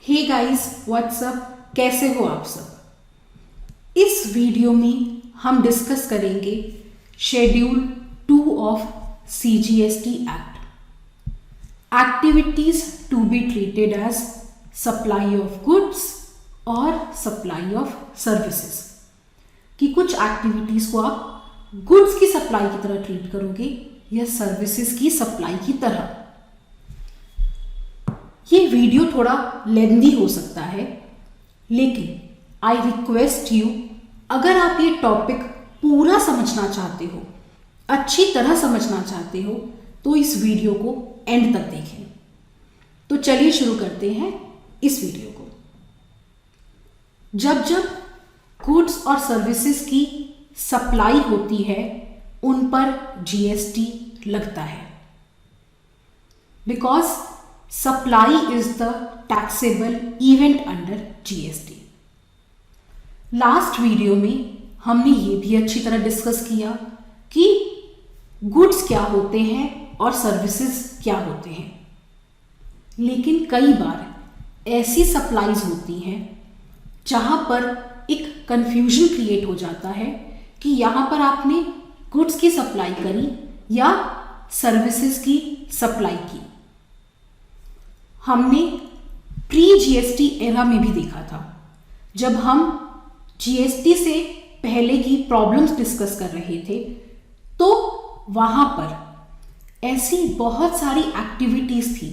Hey guys what's up, कैसे हो आप सब। इस वीडियो में हम डिस्कस करेंगे schedule 2 of CGST act, activities to be treated as supply of goods और सप्लाई ऑफ सर्विसेज। कि कुछ एक्टिविटीज को आप गुड्स की सप्लाई की तरह ट्रीट करोगे या सर्विसेज की सप्लाई की तरह। ये वीडियो थोड़ा लेंदी हो सकता है, लेकिन आई रिक्वेस्ट यू, अगर आप ये टॉपिक पूरा समझना चाहते हो, अच्छी तरह समझना चाहते हो, तो इस वीडियो को एंड तक देखें। तो चलिए शुरू करते हैं इस वीडियो को। जब जब गुड्स और सर्विसेज की सप्लाई होती है, उन पर GST लगता है, because supply is the taxable event under GST। Last video में हमने ये भी अच्छी तरह डिस्कस किया कि गुड्स क्या होते हैं और सर्विसेज क्या होते हैं। लेकिन कई बार ऐसी सप्लाईज होती हैं जहां पर एक कंफ्यूजन क्रिएट हो जाता है कि यहां पर आपने गुड्स की सप्लाई करी या सर्विसेज की सप्लाई की। हमने प्री GST एरा में भी देखा था, जब हम GST से पहले की प्रॉब्लम्स डिस्कस कर रहे थे, तो वहां पर ऐसी बहुत सारी एक्टिविटीज थी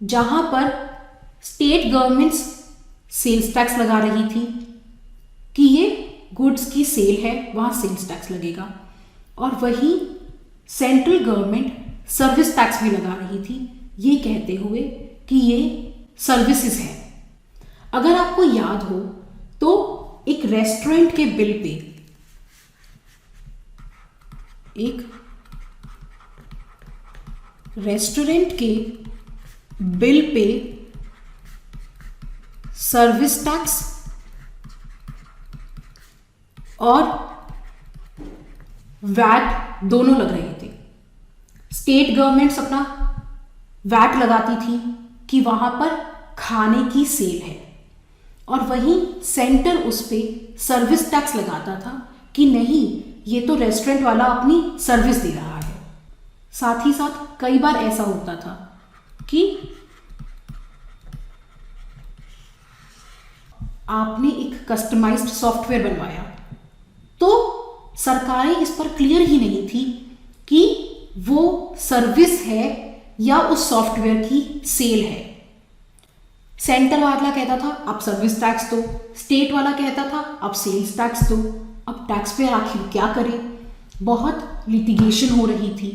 जहां पर स्टेट गवर्नमेंट्स सेल्स टैक्स लगा रही थी कि ये गुड्स की सेल है, वहां सेल्स टैक्स लगेगा, और वहीं सेंट्रल गवर्नमेंट सर्विस टैक्स भी लगा रही थी, ये कहते हुए कि ये सर्विसेज है। अगर आपको याद हो तो एक रेस्टोरेंट के बिल पे, एक रेस्टोरेंट के बिल पे सर्विस टैक्स और वैट दोनों लग रहे थे। स्टेट गवर्नमेंट्स अपना वैट लगाती थी कि वहां पर खाने की सेल है, और वहीं सेंटर उस पे सर्विस टैक्स लगाता था कि नहीं, ये तो रेस्टोरेंट वाला अपनी सर्विस दे रहा है। साथ ही साथ कई बार ऐसा होता था कि आपने एक कस्टमाइज्ड सॉफ्टवेयर बनवाया, तो सरकारें इस पर क्लियर ही नहीं थी कि वो सर्विस है या उस सॉफ्टवेयर की सेल है। सेंटर वाला कहता था आप सर्विस टैक्स दो, स्टेट वाला कहता था आप सेल्स टैक्स दो। अब टैक्स पेयर आखिर क्या करे, बहुत लिटिगेशन हो रही थी।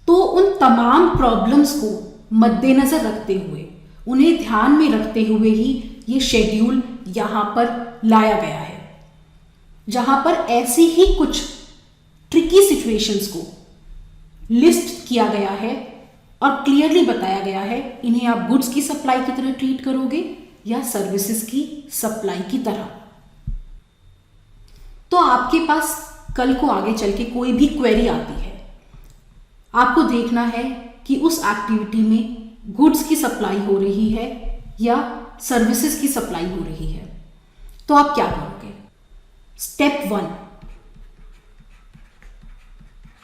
तो उन तमाम प्रॉब्लम्स को मद्देनजर रखते हुए, उन्हें ध्यान में रखते हुए ही ये शेड्यूल यहां पर लाया गया है, जहां पर ऐसी ही कुछ ट्रिकी सिचुएशंस को लिस्ट किया गया है और क्लियरली बताया गया है, इन्हें आप गुड्स की सप्लाई की तरह ट्रीट करोगे या सर्विसेज की सप्लाई की तरह। तो आपके पास कल को आगे चल के कोई भी क्वेरी आती है, आपको देखना है कि उस एक्टिविटी में गुड्स की सप्लाई हो रही है या सर्विसेज की सप्लाई हो रही है, तो आप क्या करोगे। स्टेप 1,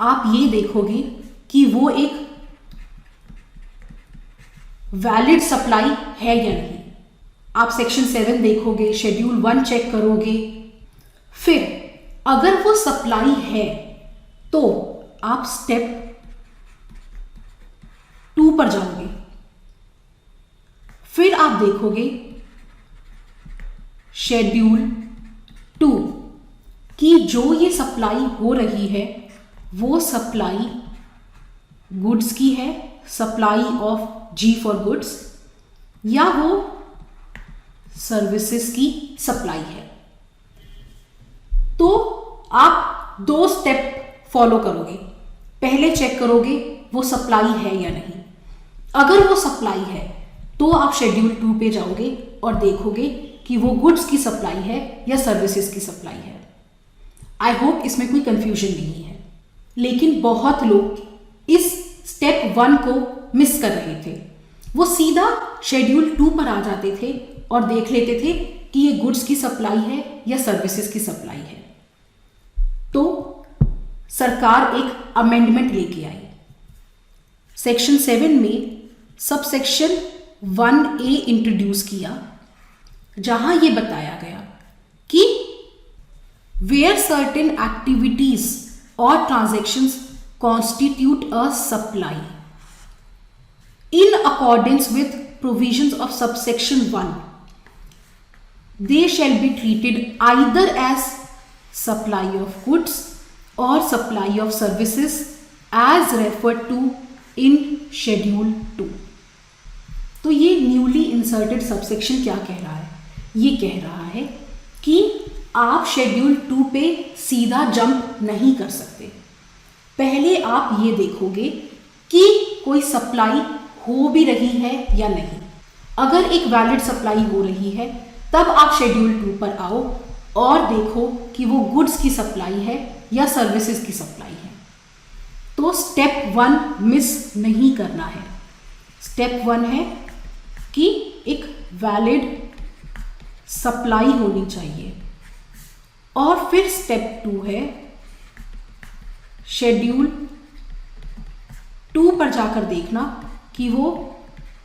आप ये देखोगे कि वो एक वैलिड सप्लाई है या नहीं। आप सेक्शन 7 देखोगे, शेड्यूल 1 चेक करोगे, फिर अगर वो सप्लाई है तो आप स्टेप 2 पर जाओगे। फिर आप देखोगे शेड्यूल 2 कि जो ये सप्लाई हो रही है वो सप्लाई गुड्स की है, supply of G for goods, या वो सर्विसेज की सप्लाई है। तो आप 2 स्टेप फॉलो करोगे। पहले चेक करोगे वो सप्लाई है या नहीं। अगर वो सप्लाई है तो आप शेड्यूल 2 पे जाओगे और देखोगे कि वो गुड्स की सप्लाई है या सर्विसेज की सप्लाई है। आई होप इसमें कोई कंफ्यूजन नहीं है, लेकिन बहुत लोग इस स्टेप 1 को मिस कर रहे थे। वो सीधा शेड्यूल 2 पर आ जाते थे और देख लेते थे कि ये गुड्स की सप्लाई है या सर्विसेज की सप्लाई है। तो सरकार एक अमेंडमेंट लेके आई। सेक्शन 7 में सब सेक्शन 1A इंट्रोड्यूस किया, जहां ये बताया गया कि वेयर सर्टेन एक्टिविटीज और transactions constitute a supply in accordance with provisions of subsection 1, they shall be treated either as supply of goods or supply of services as referred to in schedule 2। तो ये newly inserted subsection क्या कह रहा है? ये कह रहा है कि आप शेड्यूल 2 पे सीधा जंप नहीं कर सकते। पहले आप ये देखोगे कि कोई सप्लाई हो भी रही है या नहीं। अगर एक वैलिड सप्लाई हो रही है तब आप शेड्यूल 2 पर आओ और देखो कि वो गुड्स की सप्लाई है या सर्विसेज की सप्लाई है। तो स्टेप 1 मिस नहीं करना है। स्टेप 1 है कि एक वैलिड सप्लाई होनी चाहिए, और फिर स्टेप 2 है शेड्यूल 2 पर जाकर देखना कि वो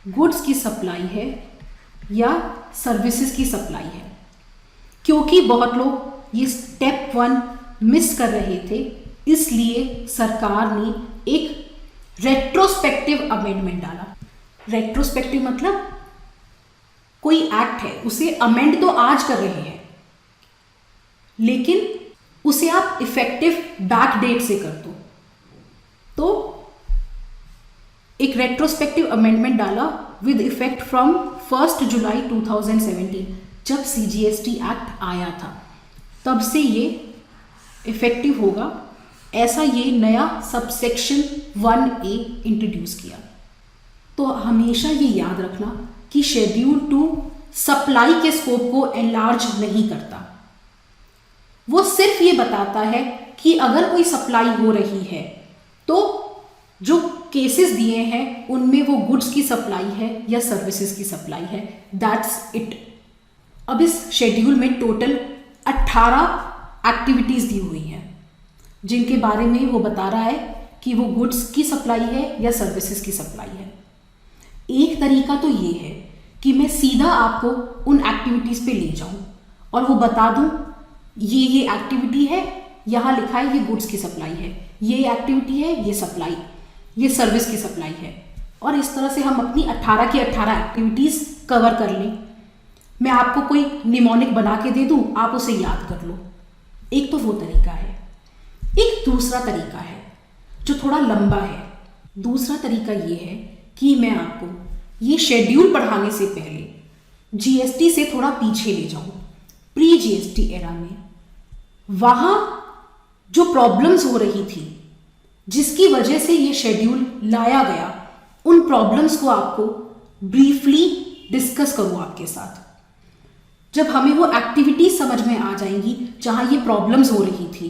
गुड्स की सप्लाई है या सर्विसेज की सप्लाई है। क्योंकि बहुत लोग ये स्टेप 1 मिस कर रहे थे, इसलिए सरकार ने एक रेट्रोस्पेक्टिव अमेंडमेंट डाला। रेट्रोस्पेक्टिव मतलब कोई एक्ट है, उसे अमेंड तो आज कर रहे हैं, लेकिन उसे आप इफेक्टिव बैक डेट से कर दो। तो एक रेट्रोस्पेक्टिव अमेंडमेंट डाला विद इफेक्ट फ्रॉम 1 जुलाई 2017। जब CGST एक्ट आया था तब से ये इफेक्टिव होगा, ऐसा ये नया सबसेक्शन 1A इंट्रोड्यूस किया। तो हमेशा ये याद रखना कि शेड्यूल 2 सप्लाई के स्कोप को एनलार्ज नहीं करता। वो सिर्फ ये बताता है कि अगर कोई सप्लाई हो रही है तो जो केसेस दिए हैं उनमें वो गुड्स की सप्लाई है या सर्विसेज की सप्लाई है, दैट्स इट। अब इस शेड्यूल में टोटल 18 एक्टिविटीज दी हुई हैं जिनके बारे में वो बता रहा है कि वो गुड्स की सप्लाई है या सर्विसेज की सप्लाई है। एक तरीका तो ये है कि मैं सीधा आपको उन एक्टिविटीज पे ले जाऊं और वो बता दूं ये एक्टिविटी है, यहाँ लिखा है ये गुड्स की सप्लाई है, ये एक्टिविटी है, ये सप्लाई, ये सर्विस की सप्लाई है, और इस तरह से हम अपनी 18 की 18 एक्टिविटीज कवर कर लें। मैं आपको कोई निमोनिक बना के दे दूं, आप उसे याद कर लो। एक तो वो तरीका है। एक दूसरा तरीका है जो थोड़ा लंबा है। दूसरा तरीका ये है कि मैं आपको ये शेड्यूल पढ़ाने से पहले GST से थोड़ा पीछे ले जाऊं, प्री GST एरा में। वहां जो प्रॉब्लम्स हो रही थी जिसकी वजह से ये शेड्यूल लाया गया, उन प्रॉब्लम्स को आपको ब्रीफली डिस्कस करूं आपके साथ। जब हमें वो एक्टिविटी समझ में आ जाएंगी जहां ये प्रॉब्लम्स हो रही थी,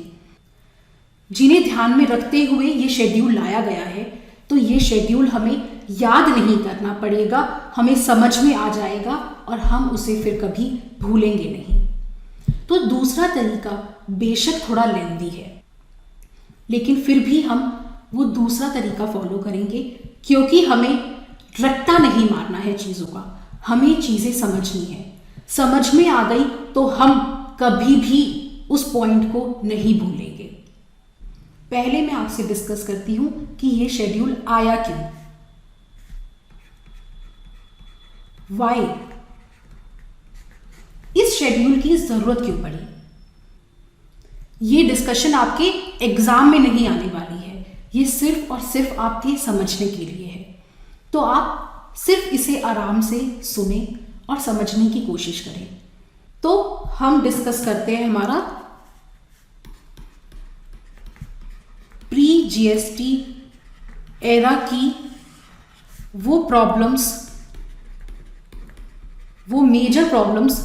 जिन्हें ध्यान में रखते हुए ये शेड्यूल लाया गया है, तो ये शेड्यूल हमें याद नहीं करना पड़ेगा, हमें समझ में आ जाएगा और हम उसे फिर कभी भूलेंगे नहीं। तो दूसरा तरीका बेशक थोड़ा लेंदी है, लेकिन फिर भी हम वो दूसरा तरीका फॉलो करेंगे, क्योंकि हमें रट्टा नहीं मारना है चीज़ों का, हमें चीज़ें समझनी है। समझ में आ गई तो हम कभी भी उस पॉइंट को नहीं भूलेंगे। पहले मैं आपसे डिस्कस करती हूं कि ये शेड्यूल आया क्यों, वाई, इस शेड्यूल की जरूरत क्यों पड़ी। ये डिस्कशन आपके एग्जाम में नहीं आने वाली है, ये सिर्फ और सिर्फ आपके समझने के लिए है। तो आप सिर्फ इसे आराम से सुने और समझने की कोशिश करें। तो हम डिस्कस करते हैं हमारा प्री GST एरा की वो प्रॉब्लम्स, वो मेजर प्रॉब्लम्स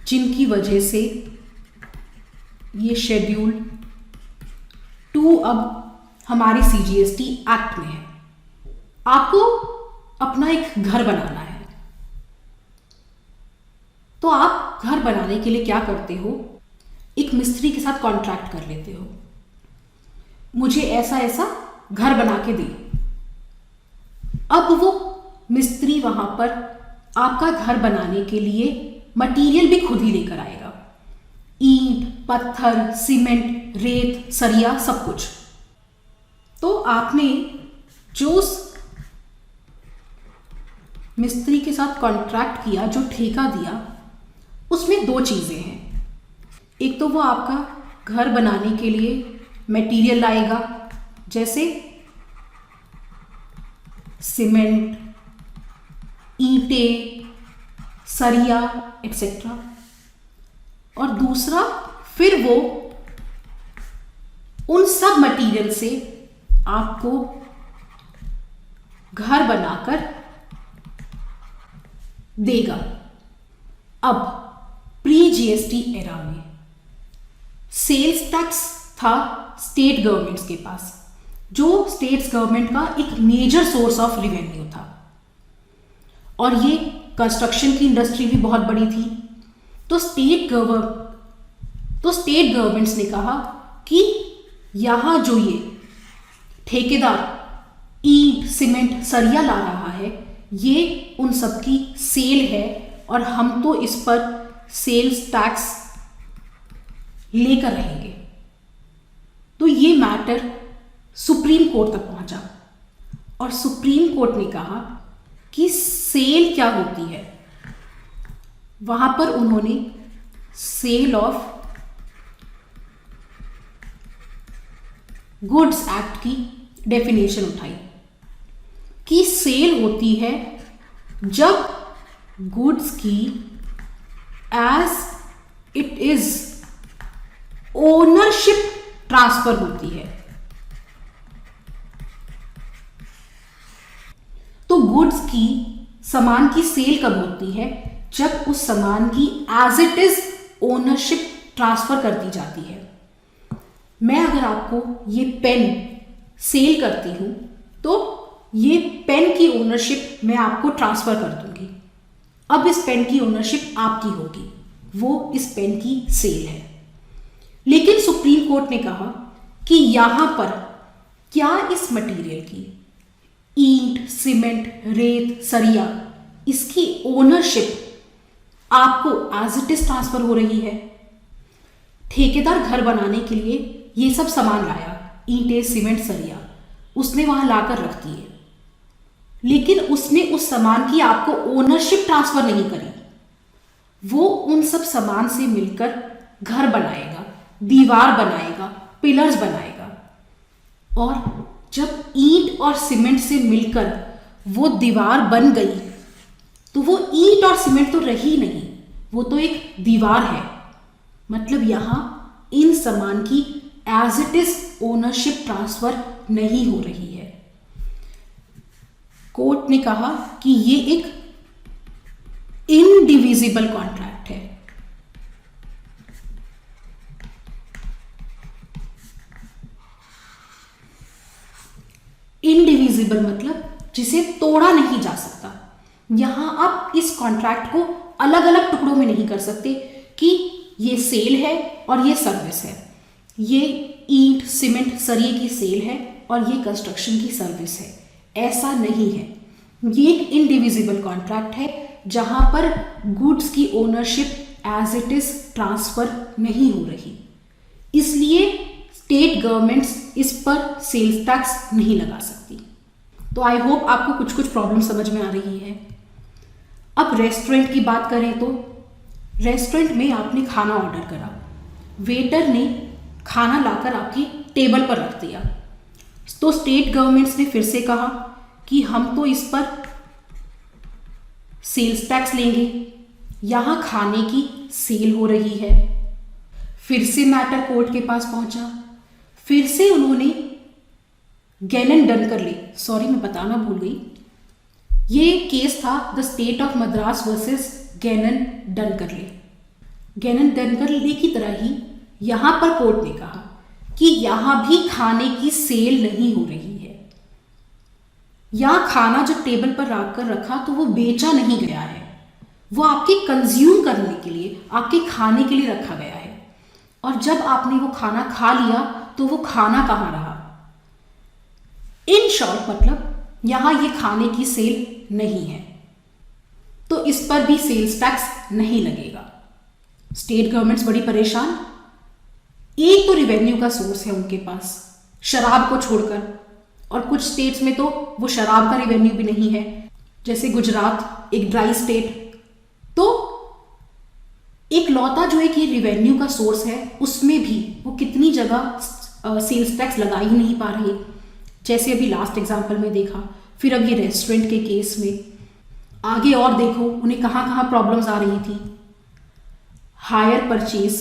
जिनकी वजह से ये शेड्यूल 2 अब हमारे CGST एक्ट में है। आपको अपना एक घर बनाना है, तो आप घर बनाने के लिए क्या करते हो, एक मिस्त्री के साथ कॉन्ट्रैक्ट कर लेते हो, मुझे ऐसा ऐसा घर बना के दे। अब वो मिस्त्री वहां पर आपका घर बनाने के लिए मटेरियल भी खुद ही लेकर आएगा, ईंट, पत्थर, सीमेंट, रेत, सरिया, सब कुछ। तो आपने जो उस मिस्त्री के साथ कॉन्ट्रैक्ट किया, जो ठेका दिया, उसमें दो चीजें हैं। एक तो वो आपका घर बनाने के लिए मटेरियल लाएगा, जैसे सीमेंट, ईंटें, सरिया एक्सेट्रा, और दूसरा फिर वो उन सब मटेरियल से आपको घर बनाकर देगा। अब प्री जीएसटी एरा में सेल्स टैक्स था स्टेट गवर्नमेंट्स के पास, जो स्टेट्स गवर्नमेंट का एक मेजर सोर्स ऑफ रिवेन्यू था, और ये कंस्ट्रक्शन की इंडस्ट्री भी बहुत बड़ी थी। तो स्टेट गवर्नमेंट्स ने कहा कि यहाँ जो ये ठेकेदार ईंट, सीमेंट, सरिया ला रहा है, ये उन सबकी सेल है और हम तो इस पर सेल्स टैक्स लेकर रहेंगे। तो ये मैटर सुप्रीम कोर्ट तक पहुंचा और सुप्रीम कोर्ट ने कहा कि सेल क्या होती है। वहां पर उन्होंने सेल ऑफ गुड्स एक्ट की डेफिनेशन उठाई कि सेल होती है जब गुड्स की as it is ownership transfer होती है। तो गुड्स की, सामान की सेल कब होती है, जब उस सामान की as it is ownership transfer कर दी जाती है। मैं अगर आपको ये पेन सेल करती हूं तो ये पेन की ओनरशिप मैं आपको ट्रांसफर कर दूंगी। अब इस पेन की ओनरशिप आपकी होगी, वो इस पेन की सेल है। लेकिन सुप्रीम कोर्ट ने कहा कि यहां पर क्या इस मटेरियल की, ईंट, सीमेंट, रेत, सरिया, इसकी ओनरशिप आपको एज इट इज ट्रांसफर हो रही है। ठेकेदार घर बनाने के लिए ये सब सामान लाया, ईंटें, सीमेंट, सरिया, उसने वहां लाकर रख दिए, लेकिन उसने उस सामान की आपको ओनरशिप ट्रांसफर नहीं करी। वो उन सब सामान से मिलकर घर बनाएगा, दीवार बनाएगा, पिलर्स बनाएगा, और जब ईंट और सीमेंट से मिलकर वो दीवार बन गई तो वो ईंट और सीमेंट तो रही नहीं, वो तो एक दीवार है। मतलब यहां इन सामान की as it is ownership transfer नहीं हो रही है। कोर्ट ने कहा कि ये एक इनडिविजिबल कॉन्ट्रैक्ट है। इनडिविजिबल मतलब जिसे तोड़ा नहीं जा सकता। यहां आप इस कॉन्ट्रैक्ट को अलग अलग टुकड़ों में नहीं कर सकते कि ये सेल है और ये सर्विस है, ये ईंट, सीमेंट, सरिये की सेल है और ये कंस्ट्रक्शन की सर्विस है। ऐसा नहीं है। ये एक इनडिविजिबल कॉन्ट्रैक्ट है जहां पर गुड्स की ownership as it is transfer नहीं हो रही, इसलिए स्टेट गवर्नमेंट्स इस पर सेल्स टैक्स नहीं लगा सकती। तो आई होप आपको कुछ कुछ प्रॉब्लम समझ में आ रही है। अब रेस्टोरेंट की बात करें तो रेस्टोरेंट में आपने खाना ऑर्डर करा, वेटर ने खाना लाकर आपकी टेबल पर रख दिया, तो स्टेट गवर्नमेंट्स ने फिर से कहा कि हम तो इस पर सेल्स टैक्स लेंगे, यहां खाने की सेल हो रही है। फिर से मैटर कोर्ट के पास पहुंचा, फिर से उन्होंने गैलन डनकरले, सॉरी मैं बताना भूल गई, ये केस था the state of Madras versus Gannon Dunkerley. Gannon Dunkerley की तरह ही यहां पर कोर्ट ने कहा कि यहां भी खाने की सेल नहीं हो रही है, या खाना जब टेबल पर रख कर रखा तो वो बेचा नहीं गया है, वो आपके कंज्यूम करने के लिए, आपके खाने के लिए रखा गया है। और जब आपने वो खाना खा लिया तो वो खाना कहाँ रहा। इन शॉर्ट मतलब यहां ये खाने की सेल नहीं है, तो इस पर भी सेल्स टैक्स नहीं लगेगा। स्टेट गवर्नमेंट्स बड़ी परेशान। एक तो रिवेन्यू का सोर्स है उनके पास शराब को छोड़कर, और कुछ स्टेट्स में तो वो शराब का रिवेन्यू भी नहीं है, जैसे गुजरात एक ड्राई स्टेट। तो एक लौता जो एक ये रिवेन्यू का सोर्स है, उसमें भी वो कितनी जगह सेल्स टैक्स लगा ही नहीं पा रही, जैसे अभी लास्ट एग्जांपल में देखा, फिर अब ये रेस्टोरेंट के केस में, आगे और देखो उन्हें कहाँ कहाँ प्रॉब्लम्स आ रही थी। हायर परचेज,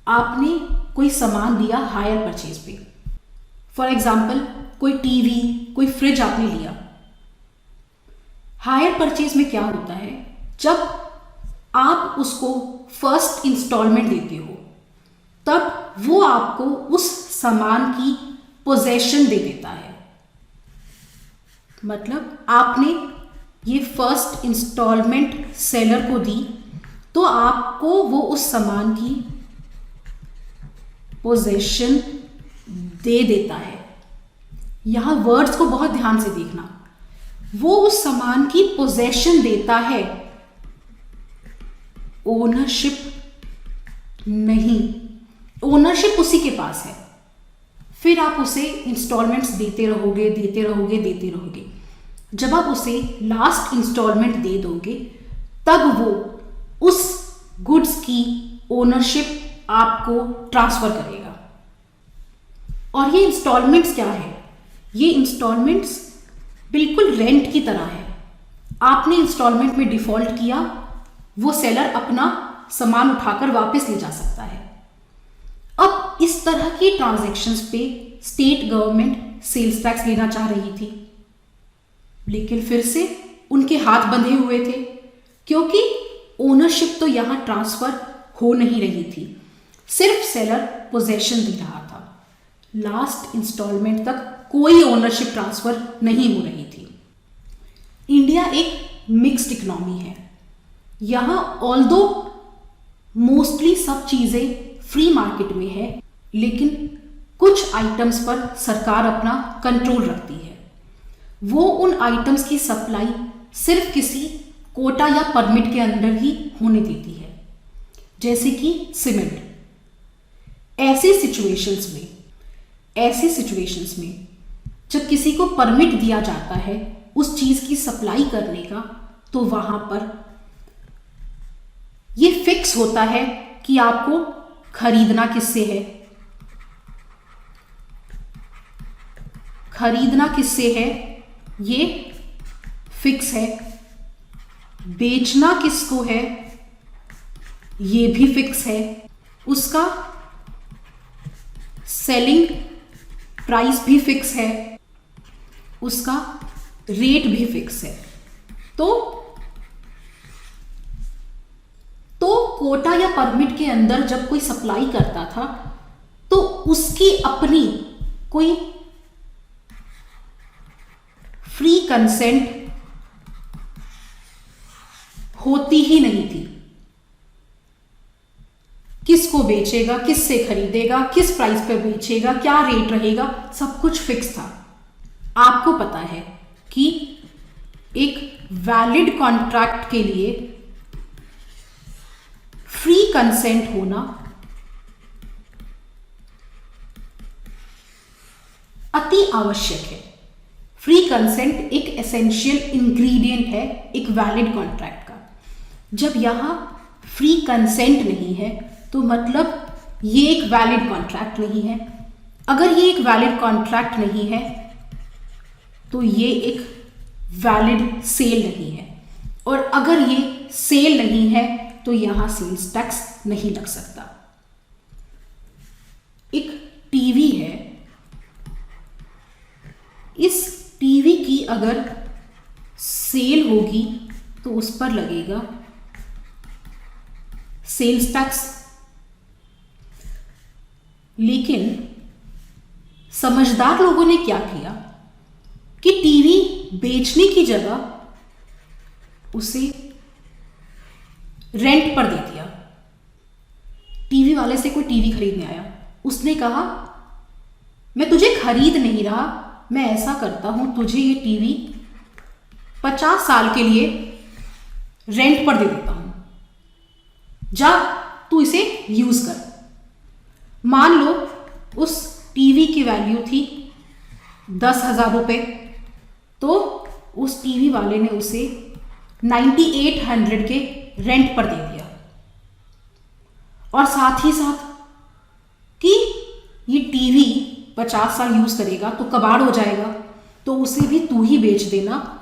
आपने कोई सामान दिया हायर परचेज पे, फॉर एग्जाम्पल कोई टीवी, कोई फ्रिज आपने लिया। हायर परचेज में क्या होता है, जब आप उसको फर्स्ट इंस्टॉलमेंट देते हो तब वो आपको उस सामान की पोजेशन दे देता है। मतलब आपने ये फर्स्ट इंस्टॉलमेंट सेलर को दी तो आपको वो उस सामान की पोजेशन दे देता है। यहां वर्ड्स को बहुत ध्यान से देखना, वो उस सामान की पोजेशन देता है, ओनरशिप नहीं। ओनरशिप उसी के पास है, फिर आप उसे इंस्टॉलमेंट्स देते रहोगे देते रहोगे देते रहोगे। जब आप उसे लास्ट इंस्टॉलमेंट दे दोगे तब वो उस गुड्स की ओनरशिप आपको ट्रांसफर करेगा। और ये इंस्टॉलमेंट्स क्या है, ये इंस्टॉलमेंट्स बिल्कुल रेंट की तरह है। आपने इंस्टॉलमेंट में डिफॉल्ट किया, वो सेलर अपना सामान उठाकर वापस ले जा सकता है। अब इस तरह की ट्रांजैक्शंस पे स्टेट गवर्नमेंट सेल्स टैक्स लेना चाह रही थी, लेकिन फिर से उनके हाथ बंधे हुए थे, क्योंकि ओनरशिप तो यहां ट्रांसफर हो नहीं रही थी, सिर्फ सेलर पोजेशन दे रहा था। लास्ट इंस्टॉलमेंट तक कोई ओनरशिप ट्रांसफर नहीं हो रही थी। इंडिया एक मिक्स्ड इकोनॉमी है, यहां ऑल्दो मोस्टली सब चीजें फ्री मार्केट में है, लेकिन कुछ आइटम्स पर सरकार अपना कंट्रोल रखती है। वो उन आइटम्स की सप्लाई सिर्फ किसी कोटा या परमिट के अंदर ही होने देती है, जैसे कि सीमेंट। ऐसी सिचुएशंस में जब किसी को परमिट दिया जाता है उस चीज की सप्लाई करने का, तो वहां पर ये फिक्स होता है कि आपको खरीदना किससे है, ये फिक्स है। बेचना किसको है, ये भी फिक्स है। उसका सेलिंग प्राइस भी फिक्स है, उसका रेट भी फिक्स है। तो कोटा या परमिट के अंदर जब कोई सप्लाई करता था तो उसकी अपनी कोई फ्री कंसेंट होती ही नहीं थी। किसको बेचेगा, किससे खरीदेगा, किस प्राइस पर बेचेगा, क्या रेट रहेगा, सब कुछ फिक्स था। आपको पता है कि एक वैलिड कॉन्ट्रैक्ट के लिए फ्री कंसेंट होना अति आवश्यक है। फ्री कंसेंट एक एसेंशियल इंग्रेडिएंट है एक वैलिड कॉन्ट्रैक्ट का। जब यहां फ्री कंसेंट नहीं है तो मतलब ये एक वैलिड कॉन्ट्रैक्ट नहीं है। अगर ये एक वैलिड कॉन्ट्रैक्ट नहीं है तो ये एक वैलिड सेल नहीं है, और अगर ये सेल नहीं है तो यहां सेल्स टैक्स नहीं लग सकता। एक टीवी है, इस टीवी की अगर सेल होगी तो उस पर लगेगा सेल्स टैक्स। लेकिन समझदार लोगों ने क्या किया, कि टीवी बेचने की जगह उसे रेंट पर दे दिया। टीवी वाले से कोई टीवी खरीदने आया, उसने कहा मैं तुझे खरीद नहीं रहा, मैं ऐसा करता हूं तुझे ये टीवी 50 साल के लिए रेंट पर दे देता हूं, जा तू इसे यूज कर। मान लो उस टीवी की वैल्यू थी 10,000 रुपये, तो उस टीवी वाले ने उसे 9800 के रेंट पर दे दिया, और साथ ही साथ कि ये टीवी 50 साल यूज करेगा तो कबाड़ हो जाएगा, तो उसे भी तू ही बेच देना,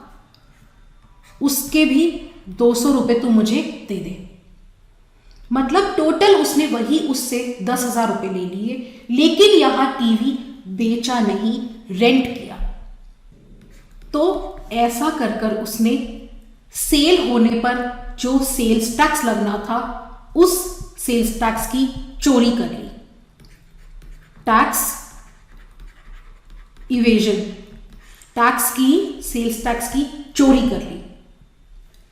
उसके भी 200 रुपये तू मुझे दे दे। मतलब टोटल उसने वही उससे 10,000 रुपये ले लिए, लेकिन यहां टीवी बेचा नहीं, रेंट किया। तो ऐसा कर कर उसने सेल होने पर जो सेल्स टैक्स लगना था, उस सेल्स टैक्स की चोरी कर ली। टैक्स इवेजन, टैक्स की, सेल्स टैक्स की चोरी कर ली।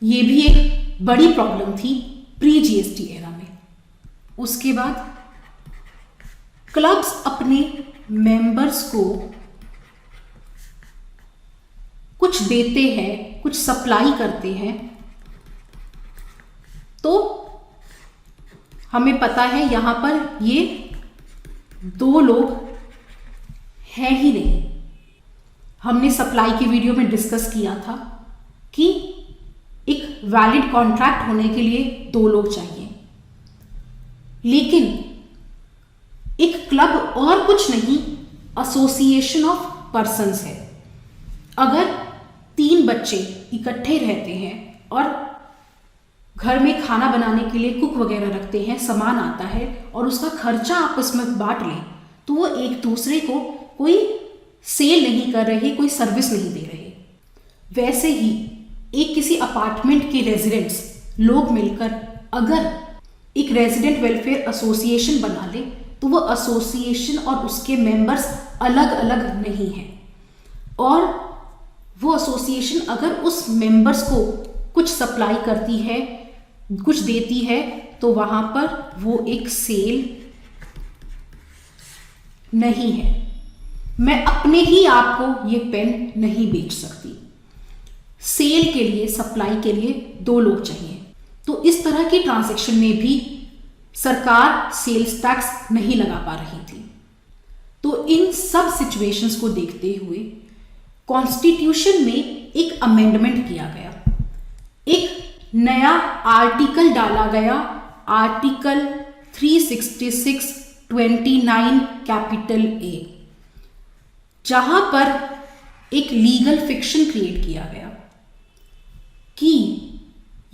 ये भी एक बड़ी प्रॉब्लम थी प्री जीएसटी एरा में। उसके बाद क्लब्स अपने मेंबर्स को कुछ देते हैं, कुछ सप्लाई करते हैं, तो हमें पता है यहां पर ये 2 लोग हैं ही नहीं। हमने सप्लाई की वीडियो में डिस्कस किया था कि एक वैलिड कॉन्ट्रैक्ट होने के लिए 2 लोग चाहिए, लेकिन एक क्लब और कुछ नहीं, एसोसिएशन ऑफ पर्संस है। अगर 3 बच्चे इकट्ठे रहते हैं और घर में खाना बनाने के लिए कुक वगैरह रखते हैं, सामान आता है और उसका खर्चा आपस में बांट लें, तो वो एक दूसरे को कोई सेल नहीं कर रहे, कोई सर्विस नहीं दे रहे। वैसे ही एक किसी अपार्टमेंट के रेजिडेंट्स लोग मिलकर अगर एक रेजिडेंट वेलफेयर एसोसिएशन बना ले, तो वो एसोसिएशन और उसके मेंबर्स अलग अलग नहीं हैं, और वो एसोसिएशन अगर उस मेंबर्स को कुछ सप्लाई करती है, कुछ देती है, तो वहां पर वो एक सेल नहीं है। मैं अपने ही आप को ये पेन नहीं बेच सकती, सेल के लिए, सप्लाई के लिए 2 लोग चाहिए। तो इस तरह की ट्रांजैक्शन में भी सरकार सेल्स टैक्स नहीं लगा पा रही थी। तो इन सब सिचुएशंस को देखते हुए कॉन्स्टिट्यूशन में एक अमेंडमेंट किया गया, एक नया आर्टिकल डाला गया, आर्टिकल 366(29) कैपिटल ए, जहां पर एक लीगल फिक्शन क्रिएट किया गया कि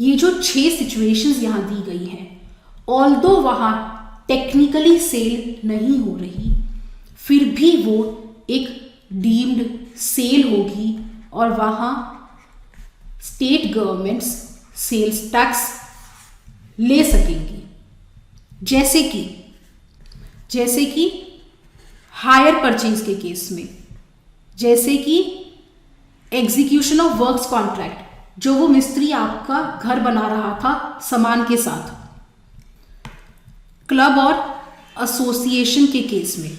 ये जो 6 सिचुएशंस यहां दी गई हैं, ऑल्दो वहां टेक्निकली सेल नहीं हो रही, फिर भी वो एक डीम्ड सेल होगी और वहां स्टेट गवर्नमेंट्स सेल्स टैक्स ले सकेंगी। जैसे कि हायर परचेज के केस में, जैसे कि एग्जीक्यूशन ऑफ वर्क्स कॉन्ट्रैक्ट, जो वो मिस्त्री आपका घर बना रहा था सामान के साथ, क्लब और एसोसिएशन के केस में,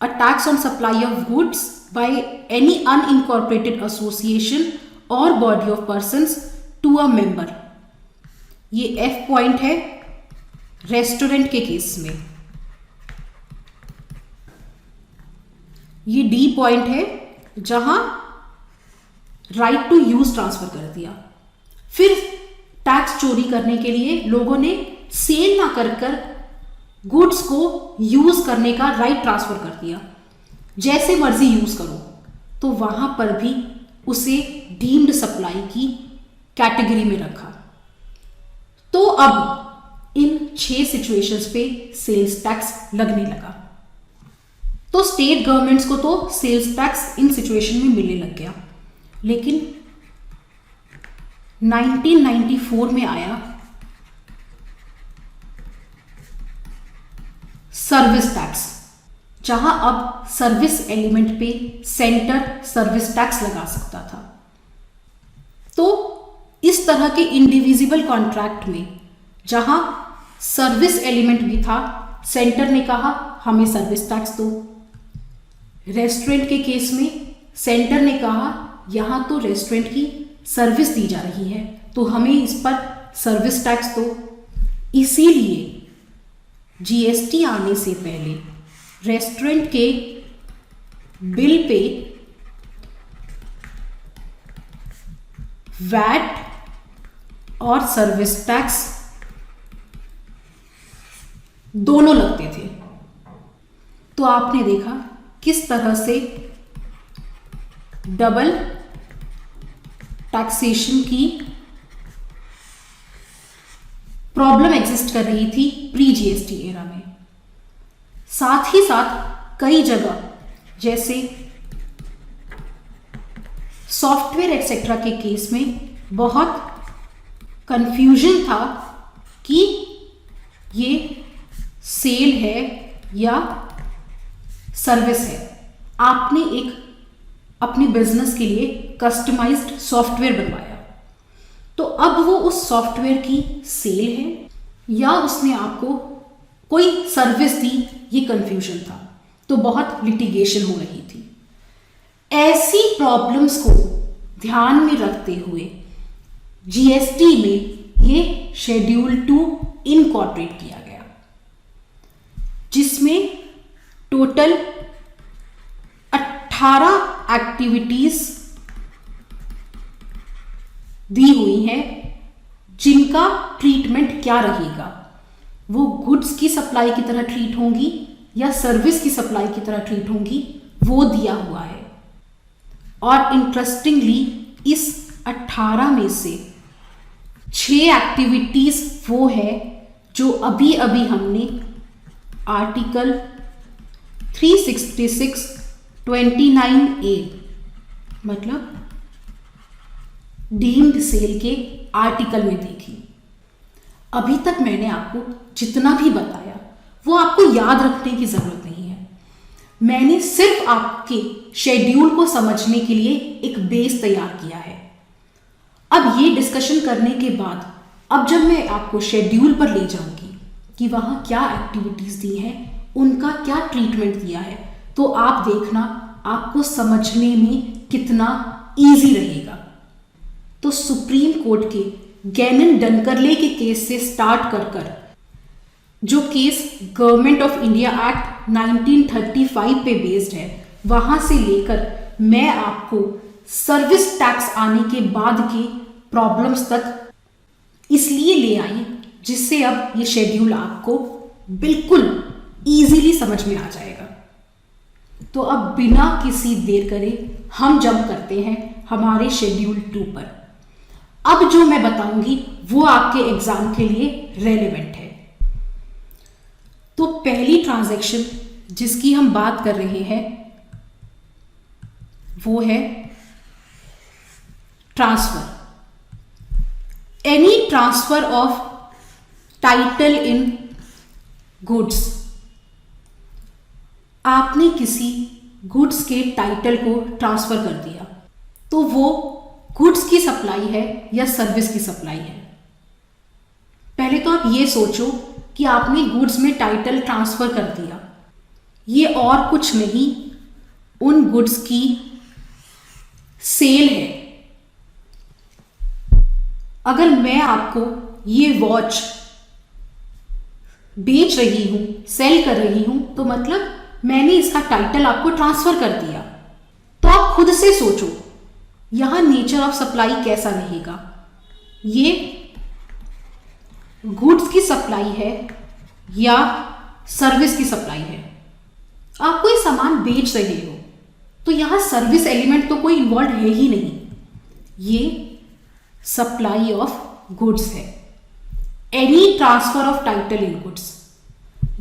a tax on supply of goods by any unincorporated association और body of persons to a member. ये एफ पॉइंट है रेस्टोरेंट के केस में, ये डी पॉइंट है जहां राइट टू यूज ट्रांसफर कर दिया। फिर टैक्स चोरी करने के लिए लोगों ने सेल ना कर गुड्स को यूज करने का राइट ट्रांसफर कर दिया, जैसे मर्जी यूज करो, तो वहां पर भी उसे डीम्ड सप्लाई की कैटेगरी में रखा। तो अब इन 6 सिचुएशंस पे सेल्स टैक्स लगने लगा। तो स्टेट गवर्नमेंट्स को तो सेल्स टैक्स इन सिचुएशन में मिलने लग गया, लेकिन 1994 में आया सर्विस टैक्स, जहां अब सर्विस एलिमेंट पे सेंटर सर्विस टैक्स लगा सकता था। तो इस तरह के इंडिविजिबल कॉन्ट्रैक्ट में जहां सर्विस एलिमेंट भी था, सेंटर ने कहा हमें सर्विस टैक्स दो। रेस्टोरेंट के केस में सेंटर ने कहा यहां तो रेस्टोरेंट की सर्विस दी जा रही है तो हमें इस पर सर्विस टैक्स दो। इसीलिए जीएसटी आने से पहले रेस्टोरेंट के बिल पे वैट और सर्विस टैक्स दोनों लगते थे। तो आपने देखा किस तरह से डबल टैक्सेशन की प्रॉब्लम एग्जिस्ट कर रही थी प्री जीएसटी एरा में। साथ ही साथ कई जगह जैसे सॉफ्टवेयर एक्सेट्रा के केस में बहुत कंफ्यूजन था कि ये सेल है या सर्विस है। आपने एक अपने बिजनेस के लिए कस्टमाइज्ड सॉफ्टवेयर बनवाया, तो अब वो उस सॉफ्टवेयर की सेल है या उसने आपको कोई सर्विस दी, ये कंफ्यूजन था। तो बहुत लिटिगेशन हो रही थी। ऐसी प्रॉब्लम्स को ध्यान में रखते हुए जीएसटी में ये शेड्यूल 2 इनकॉर्पोरेट किया गया, जिसमें टोटल 18 एक्टिविटीज दी हुई है जिनका ट्रीटमेंट क्या रहेगा। वो गुड्स की सप्लाई की तरह ट्रीट होंगी या सर्विस की सप्लाई की तरह ट्रीट होंगी, वो दिया हुआ है। और इंटरेस्टिंगली इस 18 में से 6 एक्टिविटीज वो है जो अभी अभी हमने आर्टिकल 366(29)A मतलब डीम्ड सेल के आर्टिकल में देखी। अभी तक मैंने आपको जितना भी बताया वो आपको याद रखने की जरूरत नहीं है। मैंने सिर्फ आपके शेड्यूल को समझने के लिए एक बेस तैयार किया है। अब ये डिस्कशन करने के बाद अब जब मैं आपको शेड्यूल पर ले जाऊंगी कि वहां क्या एक्टिविटीज दी हैं, उनका क्या ट्रीटमेंट दिया है, तो आप देखना आपको समझने में कितना इजी रहेगा। तो सुप्रीम कोर्ट के गैनन डनकरले के केस से स्टार्ट कर जो case government of India act 1935 पे बेस्ड है, वहां से लेकर मैं आपको सर्विस टैक्स आने के बाद के प्रॉब्लम्स तक इसलिए ले आई जिससे अब ये शेड्यूल आपको बिल्कुल इजीली समझ में आ जाएगा। तो अब बिना किसी देर करे हम जंप करते हैं हमारे शेड्यूल 2 पर। अब जो मैं बताऊंगी वो आपके एग्जाम के लिए रेलेवेंट है। तो पहली ट्रांजैक्शन जिसकी हम बात कर रहे हैं वो है transfer. Any transfer of title in goods. आपने किसी गुड्स के टाइटल को ट्रांसफर कर दिया तो वो गुड्स की सप्लाई है या सर्विस की सप्लाई है। पहले तो आप ये सोचो कि आपने गुड्स में टाइटल ट्रांसफर कर दिया, ये और कुछ नहीं उन गुड्स की सेल है। अगर मैं आपको ये वॉच बेच रही हूं, सेल कर रही हूं, तो मतलब मैंने इसका टाइटल आपको ट्रांसफर कर दिया। तो आप खुद से सोचो यहां नेचर ऑफ सप्लाई कैसा रहेगा। ये गुड्स की सप्लाई है या सर्विस की सप्लाई है। आप कोई सामान बेच रहे हो तो यहां सर्विस एलिमेंट तो कोई इन्वॉल्व है ही नहीं, ये सप्लाई ऑफ गुड्स है। Any transfer of title in goods,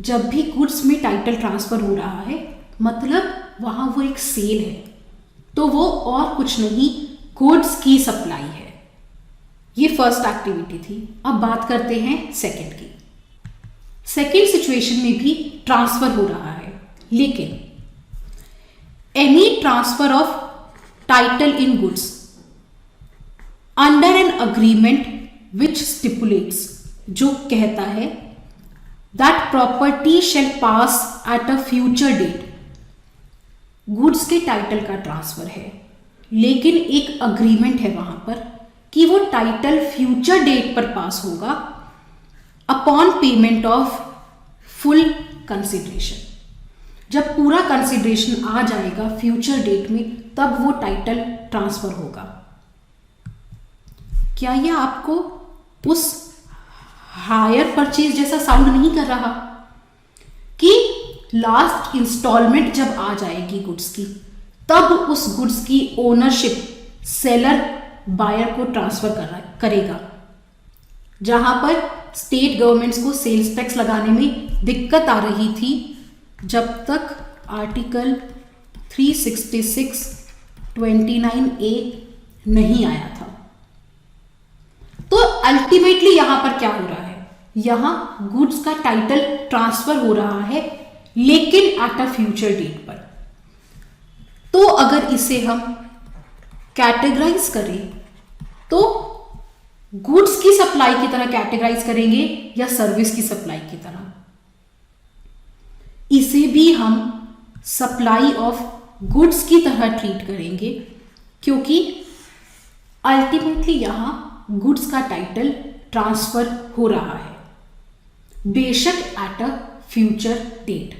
जब भी गुड्स में टाइटल ट्रांसफर हो रहा है मतलब वहां वो एक सेल है, तो वो और कुछ नहीं गुड्स की सप्लाई है। ये फर्स्ट एक्टिविटी थी। अब बात करते हैं सेकंड की। सेकंड सिचुएशन में भी ट्रांसफर हो रहा है लेकिन any transfer of title in goods under an agreement which stipulates, जो कहता है that property shall pass at a future date, goods के टाइटल का ट्रांसफर है लेकिन एक अग्रीमेंट है वहां पर कि वो टाइटल फ्यूचर डेट पर पास होगा upon payment of full consideration. जब पूरा कंसिडरेशन आ जाएगा फ्यूचर डेट में तब वो टाइटल ट्रांसफर होगा। क्या यह आपको उस हायर परचेज जैसा साउंड नहीं कर रहा कि लास्ट इंस्टॉलमेंट जब आ जाएगी गुड्स की तब उस गुड्स की ओनरशिप सेलर बायर को ट्रांसफर करेगा। जहां पर स्टेट गवर्नमेंट्स को सेल्स टैक्स लगाने में दिक्कत आ रही थी जब तक आर्टिकल 366(29)A नहीं आया था। तो अल्टीमेटली यहां पर क्या हो रहा है, यहां गुड्स का टाइटल ट्रांसफर हो रहा है लेकिन एट अ फ्यूचर डेट पर। तो अगर इसे हम कैटेगराइज करें तो गुड्स की सप्लाई की तरह कैटेगराइज करेंगे या सर्विस की सप्लाई की तरह? इसे भी हम सप्लाई ऑफ गुड्स की तरह ट्रीट करेंगे क्योंकि अल्टीमेटली यहां गुड्स का टाइटल ट्रांसफर हो रहा है बेशक at a future date.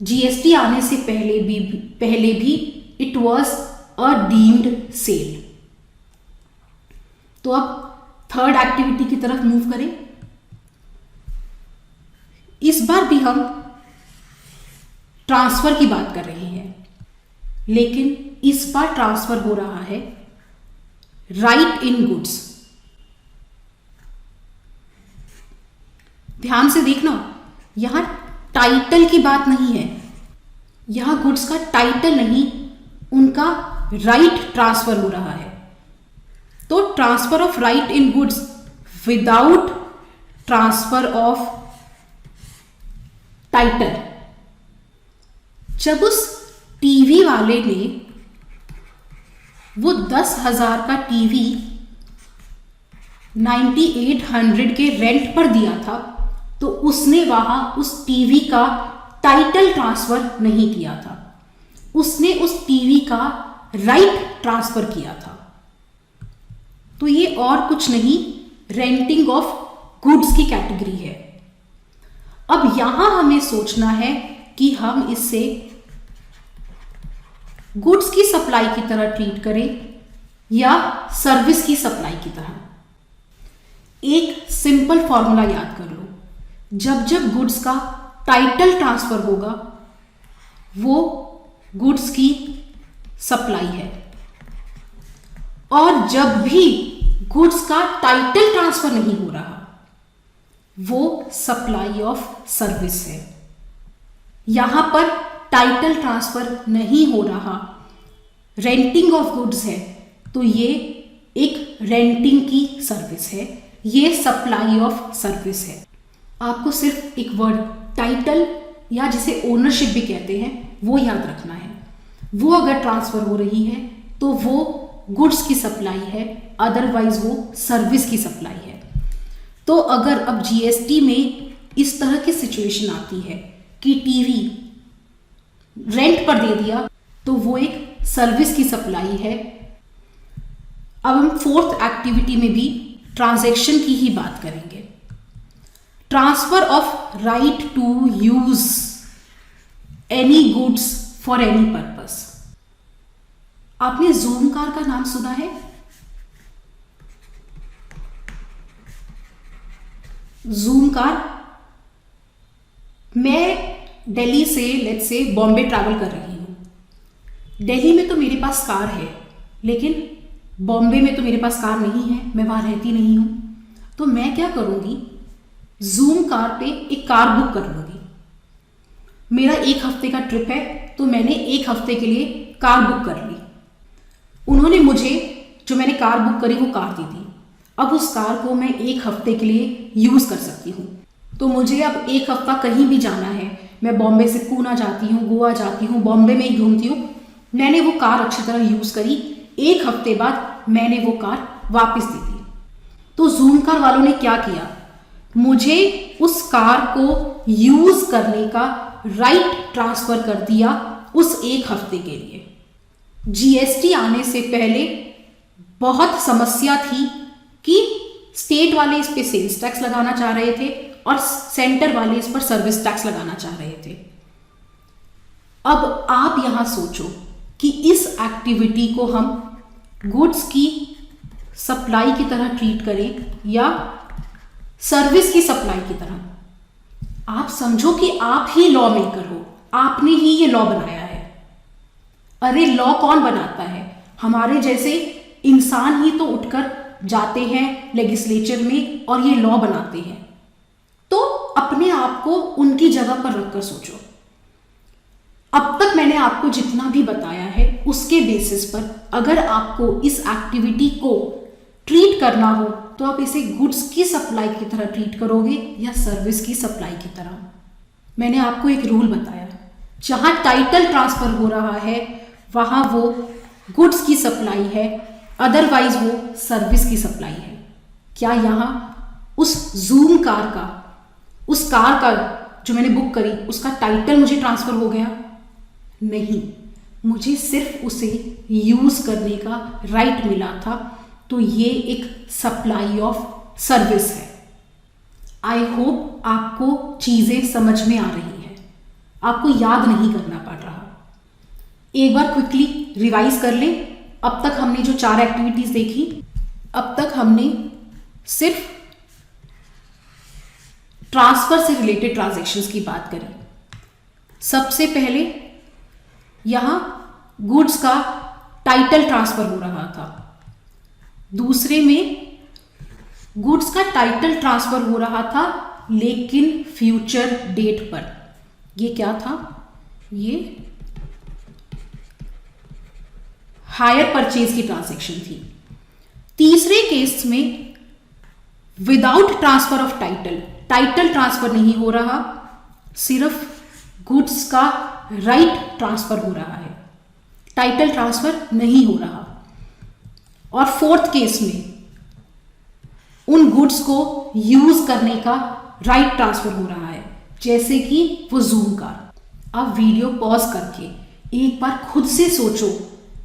GST आने से पहले भी it was a deemed sale. तो अब थर्ड एक्टिविटी की तरफ मूव करें। इस बार भी हम ट्रांसफर की बात कर रहे हैं लेकिन इस बार ट्रांसफर हो रहा है राइट इन गुड्स। ध्यान से देखना, यहां टाइटल की बात नहीं है, यहां गुड्स का टाइटल नहीं उनका राइट ट्रांसफर हो रहा है। तो transfer of right in goods without transfer of title. जब उस टीवी वाले ने वो 10,000 का टीवी 9800 के रेंट पर दिया था तो उसने वहां उस टीवी का टाइटल ट्रांसफर नहीं किया था, उसने उस टीवी का राइट ट्रांसफर किया था। तो ये और कुछ नहीं, रेंटिंग ऑफ गुड्स की कैटेगरी है। अब यहां हमें सोचना है कि हम इससे गुड्स की सप्लाई की तरह ट्रीट करें या सर्विस की सप्लाई की तरह। एक सिंपल फॉर्मूला याद कर लो, जब जब गुड्स का टाइटल ट्रांसफर होगा वो गुड्स की सप्लाई है और जब भी गुड्स का टाइटल ट्रांसफर नहीं हो रहा वो सप्लाई ऑफ सर्विस है। यहां पर टाइटल ट्रांसफर नहीं हो रहा, रेंटिंग ऑफ गुड्स है, तो ये एक रेंटिंग की सर्विस है, ये सप्लाई ऑफ सर्विस है। आपको सिर्फ एक वर्ड टाइटल या जिसे ओनरशिप भी कहते हैं वो याद रखना है। वो अगर ट्रांसफर हो रही है तो वो गुड्स की सप्लाई है, अदरवाइज वो सर्विस की सप्लाई है। तो अगर अब जीएसटी में इस तरह की सिचुएशन आती है कि टीवी रेंट पर दे दिया तो वो एक सर्विस की सप्लाई है। अब हम फोर्थ एक्टिविटी में भी ट्रांजैक्शन की ही बात करेंगे। Transfer of right to use any goods for any purpose. आपने जूम कार का नाम सुना है? जूम कार, मैं दिल्ली से लेट्स से बॉम्बे ट्रैवल कर रही हूं। दिल्ली में तो मेरे पास कार है लेकिन बॉम्बे में तो मेरे पास कार नहीं है, मैं वहां रहती नहीं हूं। तो मैं क्या करूंगी, जूम कार पे एक कार बुक कर लूंगी। मेरा 1 हफ्ते का ट्रिप है तो मैंने 1 हफ्ते के लिए कार बुक कर ली। उन्होंने मुझे जो मैंने कार बुक करी वो कार दी थी। अब उस कार को मैं 1 हफ्ते के लिए यूज कर सकती हूँ। तो मुझे अब 1 हफ्ता कहीं भी जाना है मैं बॉम्बे से पूना जाती हूँ, गोवा जाती हूँ, बॉम्बे में ही घूमती हूँ। मैंने वो कार अच्छी तरह यूज़ करी, 1 हफ्ते बाद मैंने वो कार वापस दी थी। तो जूम कार वालों ने क्या किया, मुझे उस कार को यूज़ करने का राइट ट्रांसफ़र कर दिया उस 1 हफ्ते के लिए। जीएसटी आने से पहले बहुत समस्या थी कि स्टेट वाले इस पे सेल्स टैक्स लगाना चाह रहे थे और सेंटर वाले इस पर सर्विस टैक्स लगाना चाह रहे थे। अब आप यहां सोचो कि इस एक्टिविटी को हम गुड्स की सप्लाई की तरह ट्रीट करें या सर्विस की सप्लाई की तरह। आप समझो कि आप ही लॉ मेकर हो, आपने ही ये लॉ बनाया है। अरे लॉ कौन बनाता है, हमारे जैसे इंसान ही तो उठकर जाते हैं लेजिस्लेचर में और ये लॉ बनाते हैं। तो अपने आप को उनकी जगह पर रखकर सोचो। अब तक मैंने आपको जितना भी बताया है उसके बेसिस पर अगर आपको इस एक्टिविटी को ट्रीट करना हो तो आप इसे गुड्स की सप्लाई की तरह ट्रीट करोगे या सर्विस की सप्लाई की तरह। मैंने आपको एक रूल बताया, जहां टाइटल ट्रांसफर हो रहा है वहां वो गुड्स की सप्लाई है, अदरवाइज वो सर्विस की सप्लाई है। क्या यहाँ उस जूम कार का, उस कार का जो मैंने बुक करी, उसका टाइटल मुझे ट्रांसफर हो गया? नहीं, मुझे सिर्फ उसे यूज करने का राइट मिला था। तो ये एक सप्लाई ऑफ सर्विस है। आई होप आपको चीजें समझ में आ रही है, आपको याद नहीं करना पड़ रहा। एक बार क्विकली रिवाइज कर लें। अब तक हमने जो 4 एक्टिविटीज देखी, अब तक हमने सिर्फ ट्रांसफर से रिलेटेड ट्रांजैक्शंस की बात करी। सबसे पहले यहां गुड्स का टाइटल ट्रांसफर हो रहा था, दूसरे में गुड्स का टाइटल ट्रांसफर हो रहा था लेकिन फ्यूचर डेट पर। ये क्या था, ये हायर परचेज की ट्रांजैक्शन थी। तीसरे केस में without transfer of title, title transfer नहीं हो रहा, सिर्फ गुड्स का राइट ट्रांसफर हो रहा है, टाइटल ट्रांसफर नहीं हो रहा। और फोर्थ केस में उन गुड्स को यूज करने का राइट ट्रांसफर हो रहा है, जैसे कि वो जूम कार। अब वीडियो पॉज करके एक बार खुद से सोचो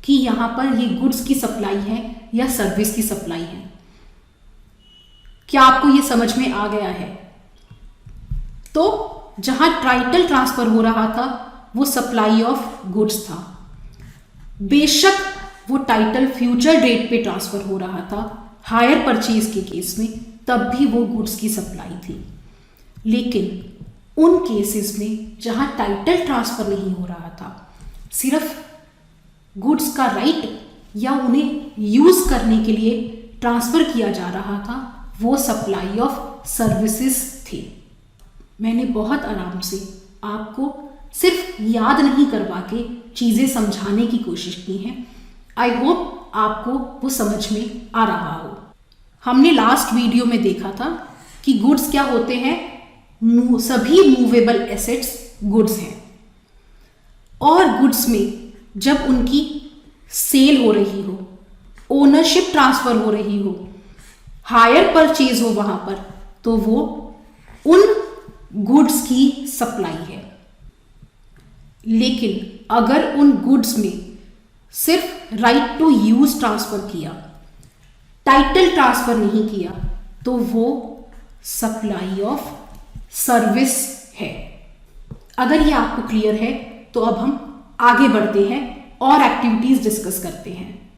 कि यहां पर ये गुड्स की सप्लाई है या सर्विस की सप्लाई है। क्या आपको ये समझ में आ गया है? तो जहां टाइटल ट्रांसफर हो रहा था वो सप्लाई ऑफ गुड्स था। बेशक वो टाइटल फ्यूचर डेट पे ट्रांसफर हो रहा था हायर परचेज के केस में, तब भी वो गुड्स की सप्लाई थी। लेकिन उन केसेस में जहां टाइटल ट्रांसफर नहीं हो रहा था, सिर्फ गुड्स का राइट या उन्हें यूज करने के लिए ट्रांसफर किया जा रहा था, वो सप्लाई ऑफ सर्विसेज थी। मैंने बहुत आराम से आपको सिर्फ याद नहीं करवा के चीजें समझाने की कोशिश की है। आई होप आपको वो समझ में आ रहा हो। हमने लास्ट वीडियो में देखा था कि गुड्स क्या होते हैं, सभी मूवेबल एसेट्स गुड्स हैं। और गुड्स में जब उनकी सेल हो रही हो, ओनरशिप ट्रांसफर हो रही हो, हायर परचेज हो वहां पर, तो वो उन गुड्स की सप्लाई है। लेकिन अगर उन गुड्स में सिर्फ राइट टू यूज ट्रांसफर किया, टाइटल ट्रांसफर नहीं किया, तो वो सप्लाई ऑफ सर्विस है। अगर ये आपको क्लियर है तो अब हम आगे बढ़ते हैं और एक्टिविटीज डिस्कस करते हैं।